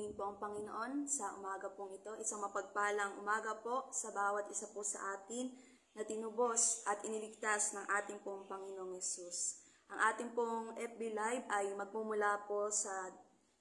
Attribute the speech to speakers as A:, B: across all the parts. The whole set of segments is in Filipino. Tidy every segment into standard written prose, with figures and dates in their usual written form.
A: Purihin po ang Panginoon sa umaga pong ito. Isang mapagpalang umaga po sa bawat isa po sa atin na tinubos at iniligtas ng ating pong Panginoong Yesus. Ang ating pong FB Live ay magmumula po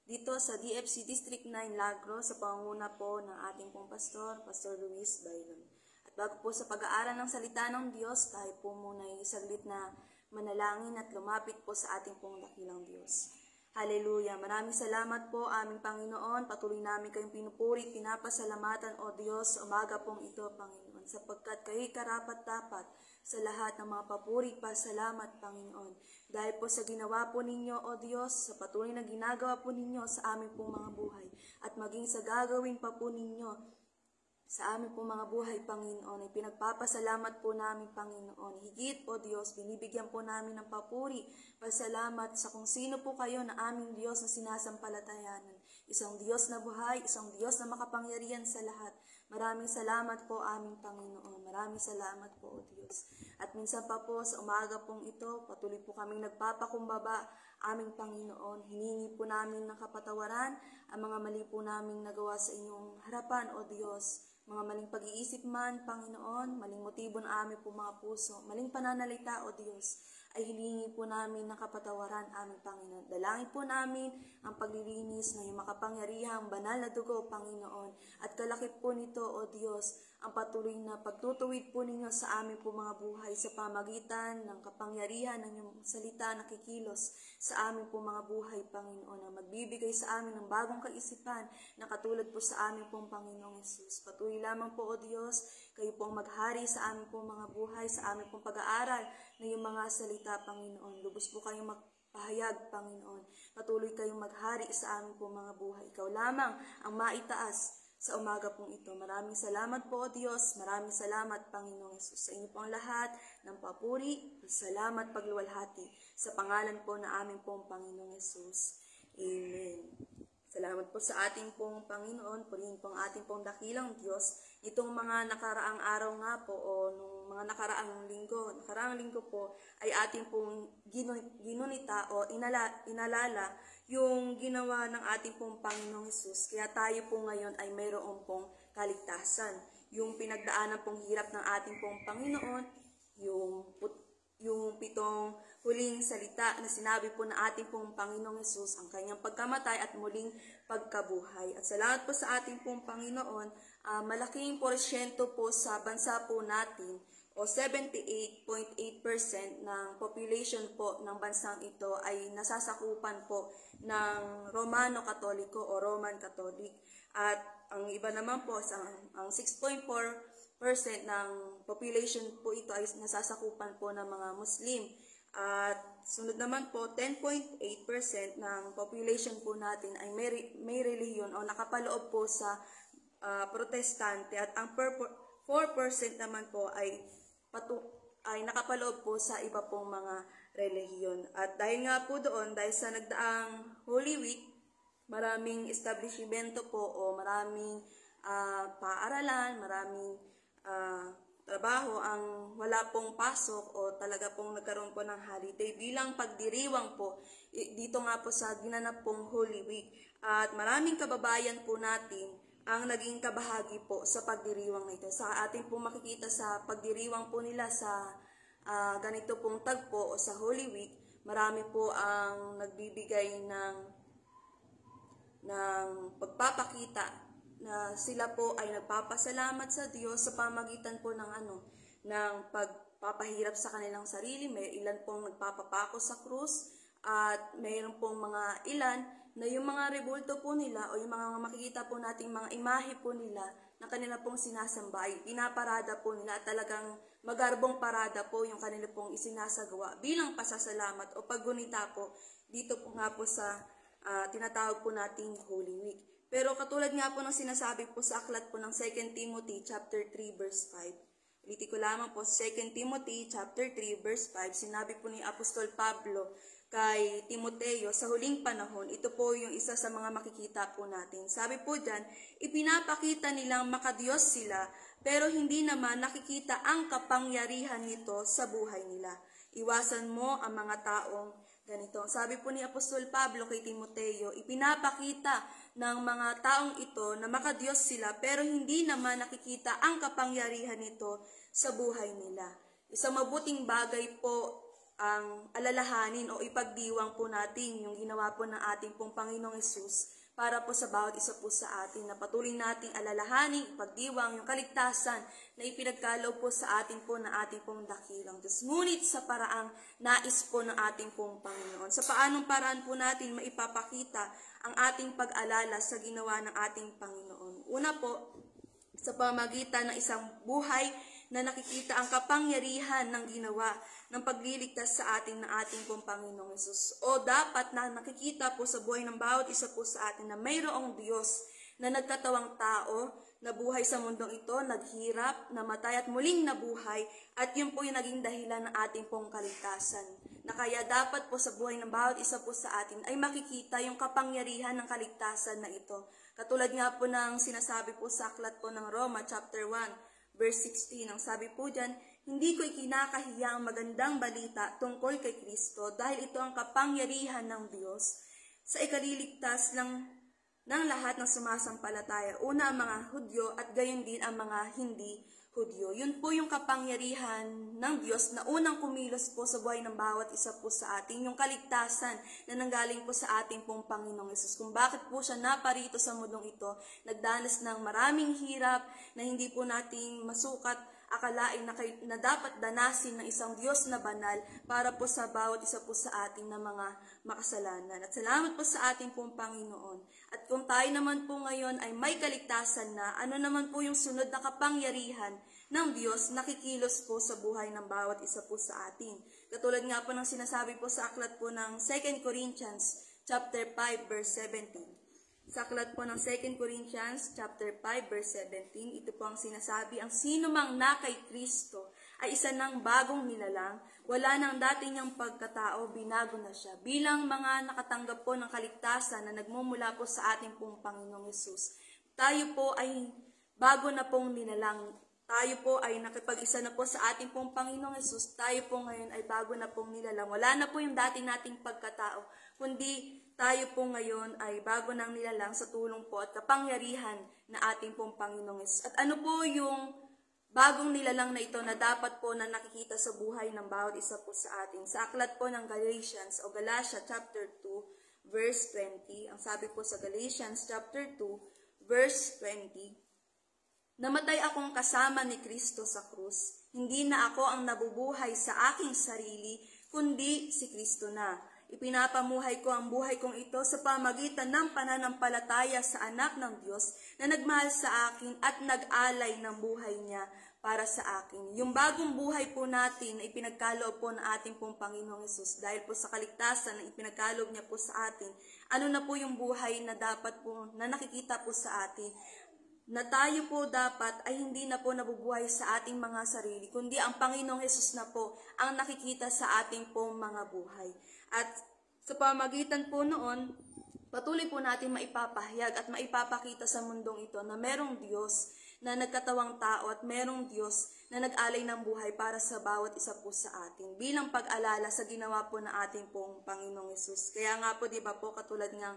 A: dito sa DFC District 9 Lagro sa pangunguna po ng ating pong Pastor Luis Bailon. At bago po sa pag-aaral ng salita ng Diyos, tayo po muna ay saglit na manalangin at lumapit po sa ating pong dakilang Diyos. Hallelujah! Maraming salamat po aming Panginoon. Patuloy namin kayong pinupuri, pinapasalamatan o Diyos sa umaga pong ito, Panginoon, sapagkat kayo'y karapat-dapat sa lahat ng mga papuri pa. Salamat, Panginoon. Dahil po sa ginawa po ninyo, o Diyos, sa patuloy na ginagawa po ninyo sa aming pong mga buhay, at maging sa gagawin pa po ninyo sa aming po mga buhay, Panginoon, ay pinagpapasalamat po namin, Panginoon. Higit, O Diyos, binibigyan po namin ng papuri, pasalamat sa kung sino po kayo na aming Diyos na sinasampalatayanan. Isang Diyos na buhay, isang Diyos na makapangyarihan sa lahat. Maraming salamat po aming Panginoon. Maraming salamat po, O Diyos. At minsan pa po sa umaga pong ito, patuloy po kaming nagpapakumbaba aming Panginoon. Hiningi po namin ng kapatawaran ang mga mali po namin nagawa sa inyong harapan, O Diyos. Mga maling pag-iisip man, Panginoon, maling motibo ng aming po mga puso, maling pananalita, O Diyos, ay hilingi po namin ng kapatawaran aming Panginoon. Dalangin po namin ang paglilinis ng iyong makapangyarihang banal na dugo, Panginoon, at kalakip po nito, O Diyos, ang patuloy na pagtutuwid po ninyo sa aming po mga buhay sa pamagitan ng kapangyarihan ng iyong salita na kikilos sa aming po mga buhay, Panginoon, na magbibigay sa amin ng bagong kaisipan na katulad po sa aming pong Panginoong Yesus. Patuloy lamang po, O Diyos, kayo pong maghari sa aming pong mga buhay, sa aming pong pag-aaral na iyong mga salita, Panginoon. Lubos po kayong magpahayag, Panginoon. Patuloy kayong maghari sa aming pong mga buhay. Ikaw lamang ang maitaas sa umaga pong ito. Maraming salamat po, O Diyos. Maraming salamat, Panginoong Yesus. Sa inyo po ang lahat ng papuri, salamat, pagluwalhati. Sa pangalan po na aming pong Panginoong Yesus. Amen. Salamat po sa ating pong Panginoon. Purihin po ang ating pong dakilang Diyos. Itong mga nakaraang araw nga po o nung mga nakaraang linggo po ay ating pong ginunita o inalala yung ginawa ng ating pong Panginoong Hesus. Kaya tayo po ngayon ay mayroon pong kaligtasan. Yung pinagdaanan pong hirap ng ating pong Panginoon, yung 7 huling salita na sinabi po na ating pong Panginoong Hesus, ang kanyang pagkamatay at muling pagkabuhay. At salamat po sa ating pong Panginoon, malaking porsyento po sa bansa po natin o 78.8% ng population po ng bansang ito ay nasasakupan po ng Romano Katoliko o Roman Catholic. At ang iba naman po, ang 6.4% ng population po ito ay nasasakupan po ng mga Muslim. At sunod naman po, 10.8% ng population po natin ay may relihiyon o nakapaloob po sa Protestante. At ang 4% naman po ay nakapaloob po sa iba pong mga relihiyon. At dahil nga po doon, dahil sa nagdaang Holy Week, maraming establishmento po o maraming paaralan, maraming trabaho ang wala pong pasok o talaga pong nagkaroon po ng holiday bilang pagdiriwang po dito nga po sa ginanap pong Holy Week. At maraming kababayan po natin ang naging kabahagi po sa pagdiriwang na ito. Sa ating pong makikita sa pagdiriwang po nila sa ganito pong tagpo o sa Holy Week, marami po ang nagbibigay ng pagpapakita na sila po ay nagpapasalamat sa Diyos sa pamagitan po ng pagpapahirap sa kanilang sarili. May ilan pong nagpapapako sa krus at mayroon pong mga ilan na yung mga rebulto po nila o yung mga makikita po nating mga imahe po nila na kanila pong sinasamba ay pinaparada po nila at talagang magarbong parada po yung kanila pong isinasagawa bilang pasasalamat o paggunita po dito po nga po sa tinatawag po nating Holy Week. Pero katulad nga po ng sinasabi po sa aklat po ng 2 Timothy chapter 3 verse 5. Ulitin ko lamang po 2 Timothy chapter 3 verse 5, sinabi po ni Apostol Pablo kay Timoteo sa huling panahon, ito po yung isa sa mga makikita po natin. Sabi po dyan, ipinapakita nilang makadiyos sila, pero hindi naman nakikita ang kapangyarihan nito sa buhay nila. Iwasan mo ang mga taong ganito. Sabi po ni Apostol Pablo kay Timoteo, ipinapakita ng mga taong ito na makadiyos sila pero hindi naman nakikita ang kapangyarihan nito sa buhay nila. Isang mabuting bagay po ang alalahanin o ipagdiwang po natin yung ginawa po ng ating pong Panginoong Hesus para po sa bawat isa po sa atin na patuloy nating alalahanin, ipagdiwang yung kaligtasan na ipinagkaloob po sa atin po na ating pong dakilang Diyos. Ngunit sa paraang nais po ng ating pong Panginoon. Sa paanong paraan po natin maipapakita ang ating pag-alala sa ginawa ng ating Panginoon. Una po, sa pamagitan ng isang buhay na nakikita ang kapangyarihan ng ginawa ng pagliligtas sa atin ng ating pong Panginoong Hesus. O dapat na nakikita po sa buhay ng bawat isa po sa atin na mayroong Diyos na nagkatawang tao, na buhay sa mundong ito, naghirap, namatay at muling nabuhay, at yun po yung naging dahilan ng ating pong kaligtasan. Na kaya dapat po sa buhay ng bawat isa po sa atin ay makikita yung kapangyarihan ng kaligtasan na ito. Katulad nga po ng sinasabi po sa aklat po ng Roma chapter 1, verse 16, ang sabi po dyan, hindi ko ikinakahiya ang magandang balita tungkol kay Kristo dahil ito ang kapangyarihan ng Diyos sa ikaliligtas ng lahat ng sumasampalataya. Una ang mga Hudyo at gayon din ang mga hindi Hudyo. Yun po yung kapangyarihan ng Diyos na unang kumilos po sa buhay ng bawat isa po sa atin. Yung kaligtasan na nanggaling po sa ating pong Panginoong Hesus. Kung bakit po siya naparito sa mundong ito, nagdanas ng maraming hirap na hindi po natin masukat akalain na dapat danasin ng isang Diyos na banal para po sa bawat isa po sa ating na mga makasalanan. At salamat po sa ating pong Panginoon. At kung tayo naman po ngayon ay may kaligtasan na, ano naman po yung sunod na kapangyarihan ng Diyos na kikilos po sa buhay ng bawat isa po sa atin. Katulad nga po ng sinasabi po sa aklat po ng 2 Corinthians chapter 5 verse 17. Sa aklat po ng 2 Corinthians chapter 5 verse 17, ito po ang sinasabi, ang sino mang na kay Kristo ay isa ng bagong nilalang, wala nang dati niyang pagkatao, binago na siya. Bilang mga nakatanggap po ng kaligtasan na nagmumula po sa ating pong Panginoong Hesus, tayo po ay bago na pong nilalang. Tayo po ay nakipag-isa na po sa ating pong Panginoong Hesus. Tayo po ngayon ay bago na pong nilalang. Wala na po yung dati nating pagkatao, kundi tayo po ngayon ay bago nang nilalang sa tulong po at kapangyarihan na ating pong Panginoong Hesus. At ano po yung bagong nilalang na ito na dapat po na nakikita sa buhay ng bawat isa po sa atin? Sa aklat po ng Galatians o Galatia chapter 2 verse 20, ang sabi po sa Galatians chapter 2 verse 20, namatay akong kasama ni Kristo sa krus. Hindi na ako ang nabubuhay sa aking sarili, kundi si Kristo na. Ipinapamuhay ko ang buhay kong ito sa pamagitan ng pananampalataya sa anak ng Diyos na nagmahal sa akin at nag-alay ng buhay niya para sa akin. Yung bagong buhay po natin na ipinagkaloob po ng ating pong Panginoong Hesus dahil po sa kaligtasan na ipinagkaloob niya po sa atin, ano na po yung buhay na dapat po, na nakikita po sa atin, na tayo po dapat ay hindi na po nabubuhay sa ating mga sarili, kundi ang Panginoong Hesus na po ang nakikita sa ating pong mga buhay. At sa pamagitan po noon, patuloy po natin maipapahayag at maipapakita sa mundong ito na merong Diyos na nagkatawang tao at merong Diyos na nag-alay ng buhay para sa bawat isa po sa atin bilang pag-alala sa ginawa po ng ating pong Panginoong Hesus. Kaya nga po, di ba po, katulad ng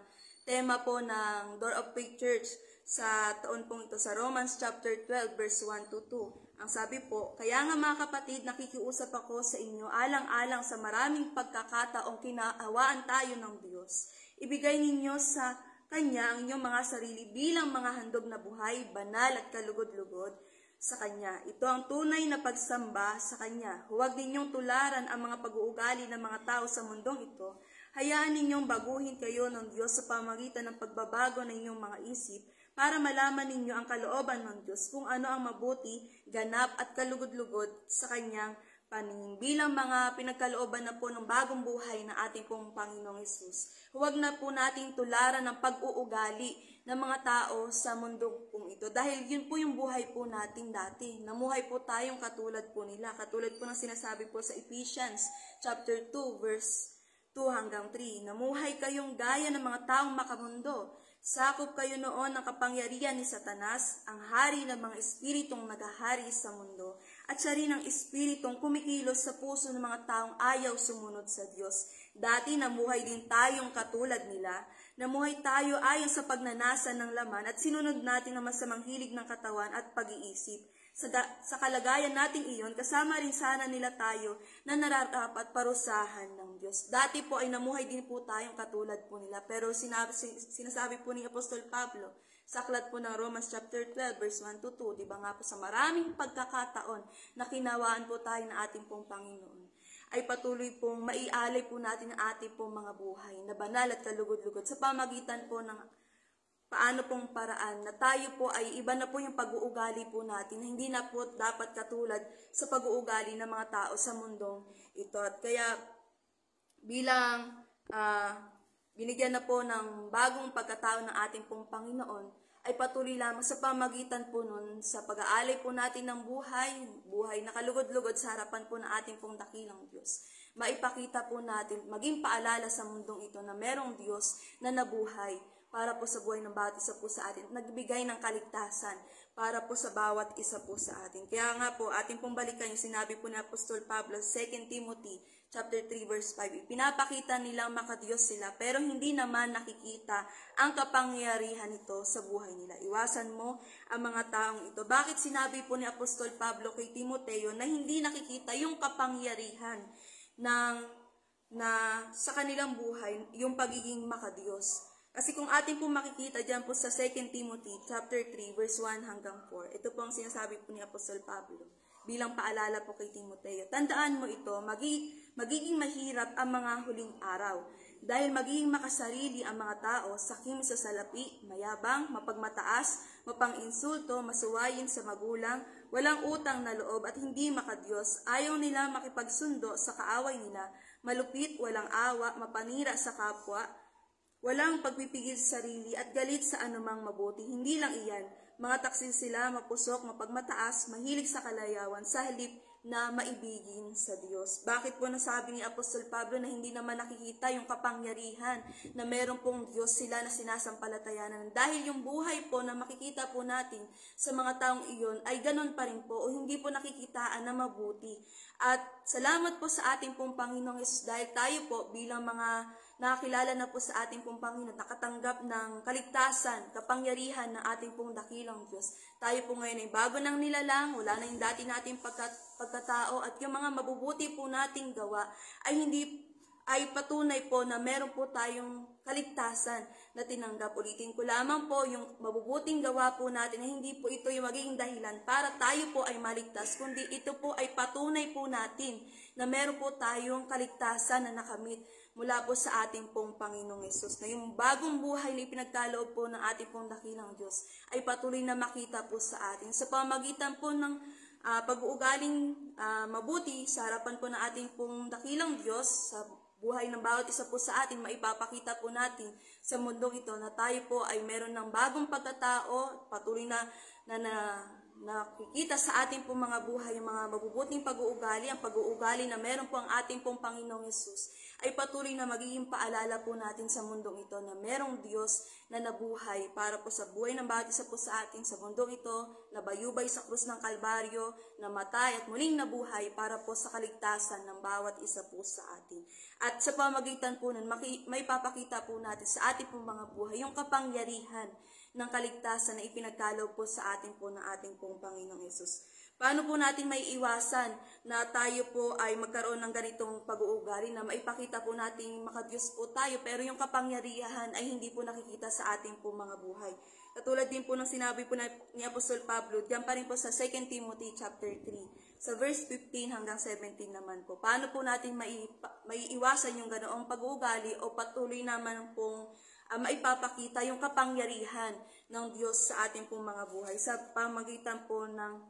A: tema po ng Door of Faith Church sa taon pong ito sa Romans chapter 12 verse 1 to 2. Ang sabi po, kaya nga mga kapatid, nakikiusap ako sa inyo alang-alang sa maraming pagkakataong kinaawaan tayo ng Diyos. Ibigay ninyo sa Kanya ang inyong mga sarili bilang mga handog na buhay, banal at kalugod-lugod sa Kanya. Ito ang tunay na pagsamba sa Kanya. Huwag ninyong tularan ang mga pag-uugali ng mga tao sa mundong ito. Hayaan ninyong baguhin kayo ng Diyos sa pamagitan ng pagbabago ng inyong mga isip para malaman ninyo ang kalooban ng Diyos kung ano ang mabuti, ganap at kalugod-lugod sa Kanyang paningin. Bilang mga pinagkalooban na po ng bagong buhay na ating pong Panginoong Hesus, huwag na po nating tularan ng pag-uugali ng mga tao sa mundo pong ito. Dahil yun po yung buhay po natin dati. Namuhay po tayong katulad po nila. Katulad po ng sinasabi po sa Ephesians chapter 2 verse 2 hanggang 3. Namuhay kayong gaya ng mga taong makamundo. Sakop kayo noon ng kapangyarihan ni Satanas, ang hari ng mga espiritong naghahari sa mundo, at at siya rin ang espiritong kumikilos sa puso ng mga taong ayaw sumunod sa Diyos. Dati namuhay din tayong katulad nila. Namuhay tayo ayon sa pagnanasa ng laman at sinunod natin ang masamang hilig ng katawan at pag-iisip. Sa kalagayan nating iyon, kasama rin sana nila tayo na nararapat parusahan ng Diyos. Dati po ay namuhay din po tayong katulad po nila. Pero sinasabi po ni Apostol Pablo sa aklat po ng Romans chapter 12 verse 1 to 2, di ba nga po sa maraming pagkakataon na kinawaan po tayo ng ating pong Panginoon, ay patuloy pong maialay po natin ang ating pong mga buhay na banal at kalugod-lugod sa pamagitan po ng paano pong paraan na tayo po ay iba na po yung pag-uugali po natin. Hindi na po dapat katulad sa pag-uugali ng mga tao sa mundong ito. At kaya bilang binigyan na po ng bagong pagkatao ng ating pong Panginoon, ay patuloy lamang sa pamagitan po nun sa pag-aalay po natin ng buhay na kalugod-lugod sa harapan po ng ating pong dakilang Diyos. Maipakita po natin, maging paalala sa mundong ito na merong Diyos na nabuhay para po sa buhay ng bawat isa po sa atin, nagbigay ng kaligtasan para po sa bawat isa po sa atin. Kaya nga po, ating pong balikan yung sinabi po ni Apostol Pablo, 2 Timothy chapter 3 verse 5, pinapakita nilang makadiyos sila, pero hindi naman nakikita ang kapangyarihan nito sa buhay nila. Iwasan mo ang mga taong ito. Bakit sinabi po ni Apostol Pablo kay Timoteo na hindi nakikita yung kapangyarihan na sa kanilang buhay, yung pagiging makadiyos? Kasi kung ating po makikita dyan po sa 2 Timothy chapter 3 verse 1 hanggang 4, ito po ang sinasabi po ni Apostol Pablo bilang paalala po kay Timoteo. Tandaan mo ito, magiging mahirap ang mga huling araw dahil magiging makasarili ang mga tao, sakim sa salapi, mayabang, mapagmataas, mapang-insulto, masuwayin sa magulang, walang utang na loob at hindi makadiyos. Ayaw nila makipagsundo sa kaaway nila, malupit, walang awa, mapanira sa kapwa, walang pagpipigil sa sarili at galit sa anumang mabuti. Hindi lang iyan, mga taksil sila, mapusok, mapagmataas, mahilig sa kalayawan, sa halip na maibigin sa Diyos. Bakit po nasabi ni Apostol Pablo na hindi naman nakikita yung kapangyarihan na meron pong Diyos sila na sinasampalatayanan? Dahil yung buhay po na makikita po natin sa mga taong iyon ay ganon pa rin po o hindi po nakikitaan na mabuti. At salamat po sa ating pong Panginoong Yesus dahil tayo po bilang mga nakakilala na po sa ating pong Panginoon, nakatanggap ng kaligtasan, kapangyarihan ng ating pong dakilang Diyos. Tayo po ngayon ay bago ng nilalang, wala na yung dati nating pagkatao at yung mga mabubuti po nating gawa ay patunay po na meron po tayong kaligtasan na tinanggap. Ulitin ko lamang po, yung mabubuting gawa po natin na hindi po ito yung magiging dahilan para tayo po ay maligtas, kundi ito po ay patunay po natin na meron po tayong kaligtasan na nakamit mula po sa ating pong Panginoong Yesus, na yung bagong buhay na ipinagkaloob po ng ating pong dakilang Diyos ay patuloy na makita po sa atin sa pamagitan po ng pag-uugaling mabuti sa harapan po ng ating pong dakilang Diyos. Sa buhay ng bawat isa po sa atin, maipapakita po natin sa mundong ito na tayo po ay meron ng bagong pagkatao, patuloy na nakikita sa ating pong mga buhay, yung mga mabubuting pag-uugali, ang pag-uugali na meron po ang ating pong Panginoong Yesus, ay patuloy na magiging paalala po natin sa mundong ito na merong Diyos na nabuhay para po sa buhay ng bawat isa po sa atin sa mundong ito, na bayubay sa krus ng Kalbaryo, namatay at muling nabuhay para po sa kaligtasan ng bawat isa po sa atin. At sa pamagitan po nun, may papakita po natin sa ating pong mga buhay yung kapangyarihan ng kaligtasan na ipinagkaloob po sa atin po ng ating pong Panginoong Yesus. Paano po natin may iwasan na tayo po ay magkaroon ng ganitong pag-uugali na maipakita po natin makadiyos po tayo pero yung kapangyarihan ay hindi po nakikita sa ating po mga buhay? Katulad din po ng sinabi po ni Apostol Pablo, diyan pa rin po sa 2 Timothy chapter 3, sa verse 15 hanggang 17 naman po. Paano po natin maiiwasan yung ganoong pag-uugali o patuloy naman pong maipapakita yung kapangyarihan ng Diyos sa ating pong mga buhay sa pamagitan po ng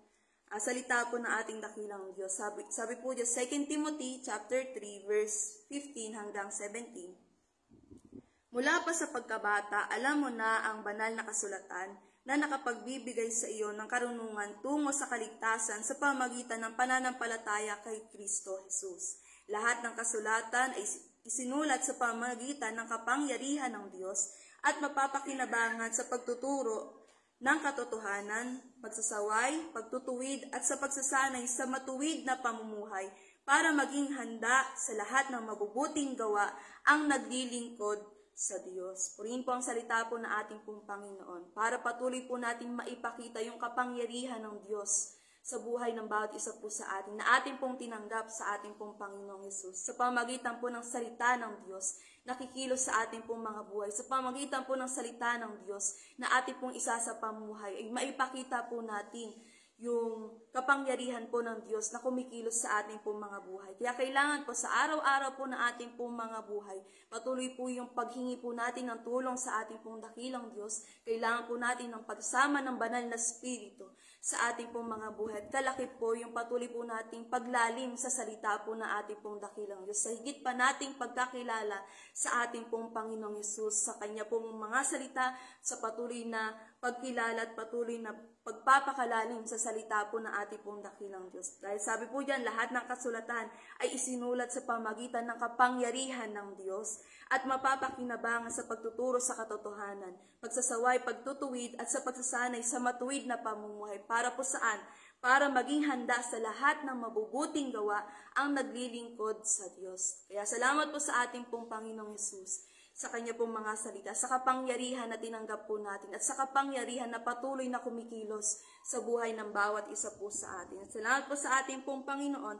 A: salita po ng ating dakilang Diyos. Sabi po Diyos, 2 Timothy chapter 3 verse 15 hanggang 17. Mula pa sa pagkabata, alam mo na ang banal na kasulatan na nakapagbibigay sa iyo ng karunungan tungo sa kaligtasan sa pamagitan ng pananampalataya kay Kristo Jesus. Lahat ng kasulatan ay isinulat sa pamagitan ng kapangyarihan ng Diyos at mapapakinabangan sa pagtuturo ng katotohanan, pagsasaway, pagtutuwid at sa pagsasanay sa matuwid na pamumuhay para maging handa sa lahat ng mabubuting gawa ang naglilingkod sa Diyos. Purihin po ang salita po na ating pong Panginoon para patuloy po natin maipakita yung kapangyarihan ng Diyos sa buhay ng bawat isa po sa atin na ating pong tinanggap sa ating pong Panginoong Hesus. Sa pamagitan po ng salita ng Diyos, nakikilos sa ating pong mga buhay. Sa pamagitan po ng salita ng Diyos na ating pong isa sa pamuhay, ay maipakita po natin yung kapangyarihan po ng Diyos na kumikilos sa ating pong mga buhay. Kaya kailangan po sa araw-araw po na ating pong mga buhay, patuloy po yung paghingi po natin ng tulong sa ating pong dakilang Diyos. Kailangan po natin ng pagsama ng banal na Espiritu sa ating pong mga buhay. At kalaki po yung patuloy po nating paglalim sa salita po na ating pong dakilang Diyos. Sa higit pa nating pagkakilala sa ating pong Panginoong Hesus, sa Kanya pong mga salita, sa patuloy na pagkilala at patuloy na pagpapakalalim sa salita po na ating pong dakilang Diyos. Dahil sabi po dyan, lahat ng kasulatan ay isinulat sa pamagitan ng kapangyarihan ng Diyos at mapapakinabangan sa pagtuturo sa katotohanan, pagsasaway, pagtutuwid at sa pagsasanay sa matuwid na pamumuhay. Para po saan? Para maging handa sa lahat ng mabubuting gawa ang naglilingkod sa Diyos. Kaya salamat po sa ating pong Panginoong Hesus, sa Kanya pong mga salita, sa kapangyarihan na tinanggap po natin, at sa kapangyarihan na patuloy na kumikilos sa buhay ng bawat isa po sa atin. At salamat po sa ating pong Panginoon.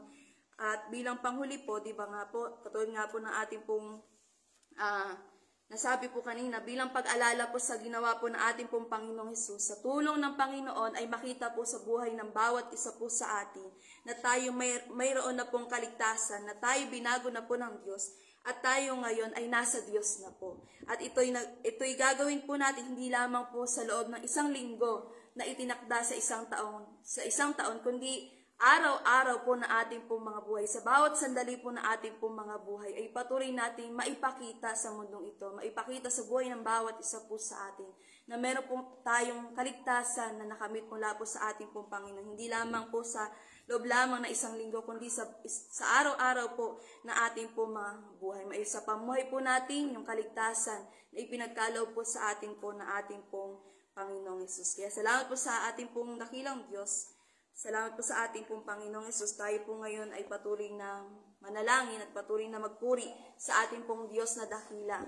A: At bilang panghuli po, di ba nga po, katulad nga po ng ating pong nasabi po kanina, bilang pag-alala po sa ginawa po ng ating pong Panginoong Hesus, sa tulong ng Panginoon ay makita po sa buhay ng bawat isa po sa atin na tayo mayroon na pong kaligtasan, na tayo binago na po ng Diyos, at tayo ngayon ay nasa Diyos na po. At ito'y gagawin po natin hindi lamang po sa loob ng isang linggo na itinakda sa isang taon, kundi araw-araw po na ating pong mga buhay. Sa bawat sandali po na ating pong mga buhay ay patuloy natin maipakita sa mundong ito, maipakita sa buhay ng bawat isa po sa atin na meron po tayong kaligtasan na nakamit mula po sa ating pong Panginoon. Hindi lamang po sa loob lamang na isang linggo, kundi sa araw-araw po na ating po mga buhay. May sa pamuhay po natin yung kaligtasan na ipinagkaloob po sa ating po na ating pong Panginoong Hesus. Kaya salamat po sa ating pong dakilang Diyos. Salamat po sa ating pong Panginoong Hesus. Tayo po ngayon ay patuloy na manalangin at patuloy na magpuri sa ating pong Diyos na dakila.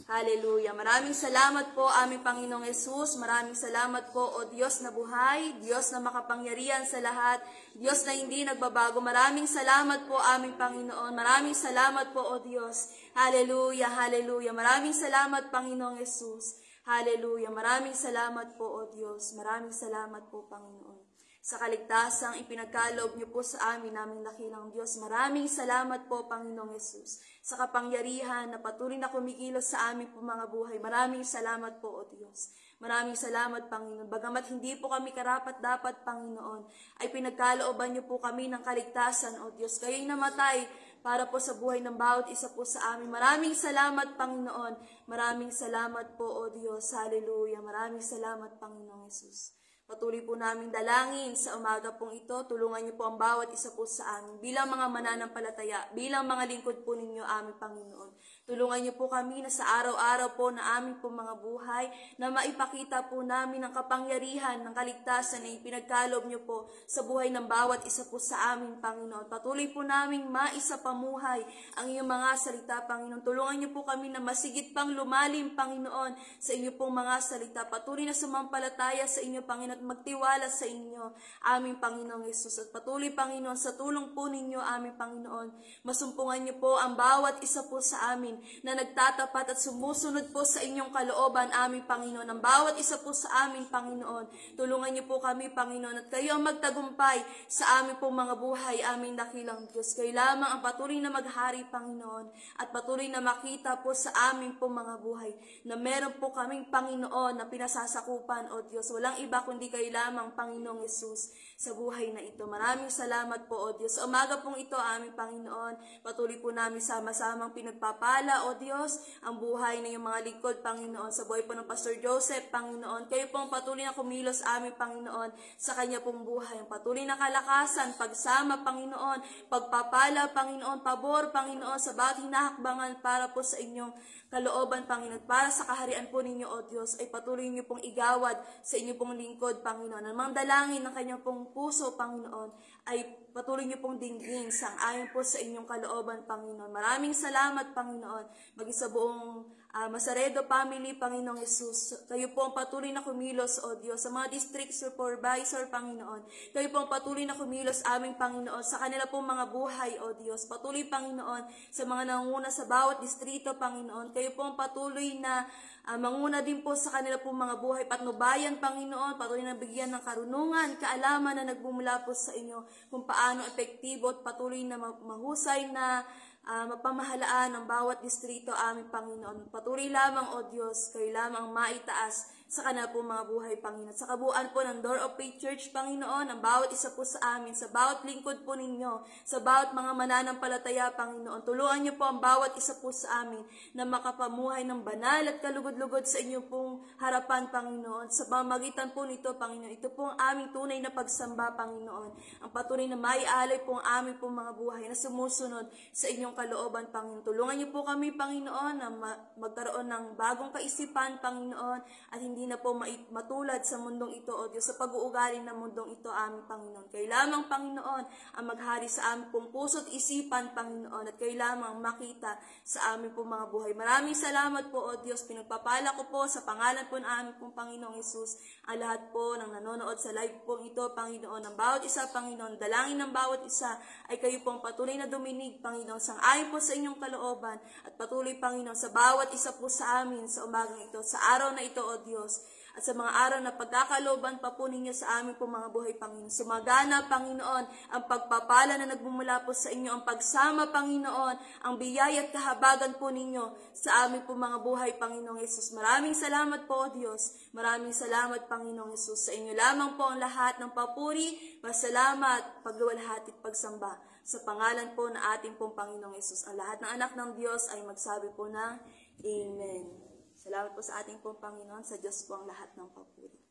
A: Hallelujah. Maraming salamat po aming Panginoong Hesus. Maraming salamat po o Diyos na buhay, Diyos na makapangyarihan sa lahat, Diyos na hindi nagbabago. Maraming salamat po aming Panginoon. Maraming salamat po o Diyos. Hallelujah, hallelujah. Maraming salamat Panginoong Hesus. Hallelujah. Maraming salamat po o Diyos. Maraming salamat po Panginoon sa kaligtasang ipinagkaloob niyo po sa amin, naming dakilang Diyos. Maraming salamat po, Panginoong Hesus, sa kapangyarihan na patuloy na kumikilos sa amin po mga buhay. Maraming salamat po, O Diyos. Maraming salamat, Panginoon. Bagamat hindi po kami karapat-dapat, Panginoon, ay pinagkalooban niyo po kami ng kaligtasan, O Diyos. Kayo'y namatay para po sa buhay ng bawat isa po sa amin. Maraming salamat, Panginoon. Maraming salamat po, O Diyos. Hallelujah. Maraming salamat, Panginoong Hesus. Patuloy po namin dalangin sa umaga pong ito. Tulungan niyo po ang bawat isa po sa amin bilang mga mananampalataya, bilang mga lingkod po ninyo, aming Panginoon. Tulungan niyo po kami na sa araw-araw po na aming po mga buhay na maipakita po namin ang kapangyarihan ng kaligtasan na ipinagkaloob niyo po sa buhay ng bawat isa po sa aming Panginoon. Patuloy po namin maisapamuhay ang iyong mga salita, Panginoon. Tulungan niyo po kami na masigit pang lumalim, Panginoon, sa inyo pong mga salita. Patuloy na sumampalataya sa inyo, Panginoon, at magtiwala sa inyo, aming Panginoong Hesus. At patuloy, Panginoon, sa tulong po ninyo, aming Panginoon, masumpungan niyo po ang bawat isa po sa amin na nagtatapat at sumusunod po sa inyong kalooban, aming Panginoon. Ang bawat isa po sa amin, Panginoon, tulungan niyo po kami, Panginoon, at kayo ang magtagumpay sa amin pong mga buhay, aming dakilang Diyos. Kayo lamang ang patuloy na maghari, Panginoon, at patuloy na makita po sa amin pong mga buhay na meron po kaming Panginoon na pinasasakupan, O Diyos. Walang iba kundi kayo lamang, Panginoong Hesus, sa buhay na ito. Maraming salamat po, O Diyos. Sa umaga pong ito, aming Panginoon, patuloy po namin sama-samang pinagpapala, O Diyos, ang buhay ng iyong mga lingkod, Panginoon, sa buhay po ng Pastor Joseph, Panginoon. Kayo pong patuloy na kumilos, aming Panginoon, sa kanya pong buhay. Ang patuloy na kalakasan, pagsama, Panginoon, pagpapala, Panginoon, pabor, Panginoon, sa bawat hinahakbangan para po sa inyong kalooban, Panginoon, para sa kaharian po ninyo, O Diyos, ay patuloy niyo pong igawad sa inyo pong lingkod, Panginoon. Ang mga dalangin ng kanyang pong puso, Panginoon, ay patuloy niyo pong dinggin sang-ayon po sa inyong kalooban, Panginoon. Maraming salamat, Panginoon, maging buong Masaredo family, Panginoong Jesus. Kayo po ang patuloy na kumilos, O Diyos, sa mga district supervisor, Panginoon. Kayo po ang patuloy na kumilos, aming Panginoon, sa kanila pong mga buhay, O Diyos. Patuloy, Panginoon, sa mga nangunguna sa bawat distrito, Panginoon. Kayo po ang patuloy na manguna din po sa kanila pong mga buhay, patnubayan, Panginoon, patuloy na bigyan ng karunungan, kaalaman na nagbumula po sa inyo kung paano epektibo at patuloy na mahusay na mapamahalaan ng bawat distrito, aming Panginoon. Patuloy lamang, O Diyos, kayo lamang maitaas sa kanila po mga buhay, Panginoon. Sa kabuuan po ng Door of Faith Church, Panginoon, ang bawat isa po sa amin, sa bawat lingkod po ninyo, sa bawat mga mananampalataya, Panginoon. Tulungan niyo po ang bawat isa po sa amin na makapamuhay ng banal at kalugod-lugod sa inyo pong harapan, Panginoon. Sa pamamagitan po nito, Panginoon, ito po ang aming tunay na pagsamba, Panginoon. Ang patuloy na maialay po ang aming pong mga buhay na sumusunod sa inyong kalooban, Panginoon. Tulungan niyo po kami, Panginoon, na magkaroon ng bagong kaisipan, Panginoon, at hindi na po matulad sa mundong ito, O Diyos, sa pag-uugali ng mundong ito, aming Panginoon. Kayo lamang, Panginoon, ang maghari sa aming pong puso at isipan, Panginoon, at kayo lamang makita sa aming pong mga buhay. Maraming salamat po, O Diyos. Pinagpapala ko po sa pangalan po ng aming pong Panginoong Hesus ang lahat po ng nanonood sa live pong ito, Panginoon. Ang bawat isa, Panginoon, dalangin ng bawat isa ay kayo pong patuloy na duminig, Panginoon, sang-ayon po sa inyong kalooban at patuloy, Panginoon, sa bawat isa po sa amin sa umagang ito, sa araw na ito, O Diyos, at sa mga araw na pagkakalooban pa po ninyo sa aming po mga buhay, Panginoon. Sumagana, Panginoon, ang pagpapala na nagmumula po sa inyo, ang pagsama, Panginoon, ang biyaya at kahabagan po ninyo sa aming po mga buhay, Panginoong Hesus. Maraming salamat po, O Diyos. Maraming salamat, Panginoong Hesus. Sa inyo lamang po ang lahat ng papuri, pasalamat, pagluwalhati at pagsamba. Sa pangalan po na ating pong Panginoong Hesus, ang lahat ng anak ng Diyos ay magsabi po ng Amen. Salamat po sa ating pong Panginoon, sa Diyos po ang lahat ng papuri.